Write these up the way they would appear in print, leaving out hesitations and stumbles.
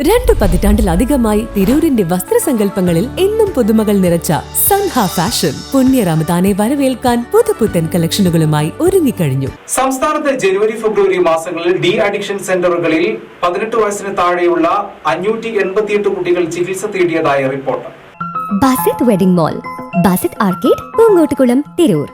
2 പതിറ്റാണ്ടിലധികമായി തിരൂരിന്റെ വസ്ത്രസങ്കല്പങ്ങളിൽ എന്നും പുതുമകൾ നിറച്ച സൻഹ ഫാഷൻ പുണ്യ റമദാനെ വരവേൽക്കാൻ പുതുപുത്തൻ കളക്ഷനുകളുമായി ഒരുങ്ങിക്കഴിഞ്ഞു. സംസ്ഥാനത്ത് ജനുവരി ഫെബ്രുവരി മാസങ്ങളിൽ ഡി അഡിക്ഷൻ സെന്ററുകളിൽ 18 വയസ്സിന് താഴെയുള്ള 588 കുട്ടികൾ ചികിത്സ തേടിയതായി report. Basith wedding mall, Basith arcade, Poongottukulam, Tirur.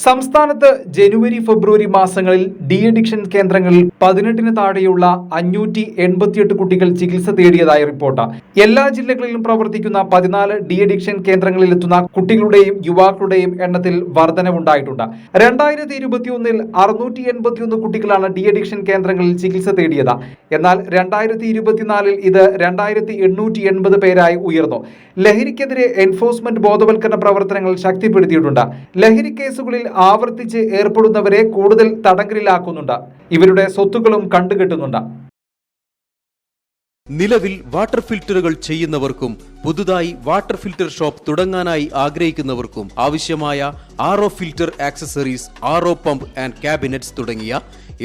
സംസ്ഥാനത്ത് ജനുവരി ഫെബ്രുവരി മാസങ്ങളിൽ ഡി അഡിക്ഷൻ കേന്ദ്രങ്ങളിൽ 18 താഴെയുള്ള 588 കുട്ടികൾ ചികിത്സ തേടിയതായി റിപ്പോർട്ട്. എല്ലാ ജില്ലകളിലും പ്രവർത്തിക്കുന്ന 14 ഡി അഡിക്ഷൻ കേന്ദ്രങ്ങളിലെത്തുന്ന കുട്ടികളുടെയും യുവാക്കളുടെയും എണ്ണത്തിൽ വർധനവുണ്ടായിട്ടുണ്ട്. 2021 681 കുട്ടികളാണ് ഡി അഡിക്ഷൻ കേന്ദ്രങ്ങളിൽ ചികിത്സ തേടിയത്. എന്നാൽ 2024 ഇത് 2880 പേരായി ഉയർന്നു. ലഹരിക്കെതിരെ എൻഫോഴ്സ്മെന്റ് ബോധവൽക്കരണ പ്രവർത്തനങ്ങൾ ശക്തിപ്പെടുത്തിയിട്ടുണ്ട്. ലഹരി കേസുകളിൽ ആവർത്തിച്ച് ഏർപ്പെടുന്നവരെ കൂടുതൽ തടങ്കലിലാക്കുന്നുണ്ട്. ഇവരുടെ സ്വത്തുക്കളും കണ്ടുകെട്ടുന്നുണ്ട്. നിലവിൽ വാട്ടർ ഫിൽറ്ററുകൾ ചെയ്യുന്നവർക്കും പുതുതായി വാട്ടർ ഫിൽറ്റർ ഷോപ്പ് തുടങ്ങാനായി ആഗ്രഹിക്കുന്നവർക്കും ആവശ്യമായ RO filter accessories, RO pump and cabinets തുടങ്ങിയ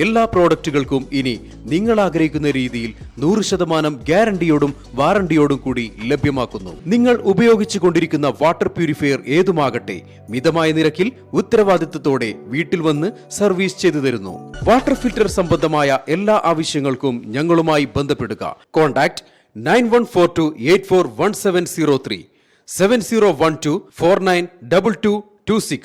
എല്ലാ പ്രോഡക്റ്റുകൾക്കും ഇനി നിങ്ങൾ ആഗ്രഹിക്കുന്ന രീതിയിൽ 100% ഗ്യാരണ്ടിയോടും വാറണ്ടിയോടും കൂടി ലഭ്യമാക്കുന്നു. നിങ്ങൾ ഉപയോഗിച്ചു കൊണ്ടിരിക്കുന്ന വാട്ടർ പ്യൂരിഫയർ ഏതുമാകട്ടെ, മിതമായ നിരക്കിൽ ഉത്തരവാദിത്തത്തോടെ വീട്ടിൽ വന്ന് സർവീസ് ചെയ്തു തരുന്നു. വാട്ടർ ഫിൽറ്റർ സംബന്ധമായ എല്ലാ ആവശ്യങ്ങൾക്കും ഞങ്ങളുമായി ബന്ധപ്പെടുക. കോൺടാക്ട് 9142841703 7012492226.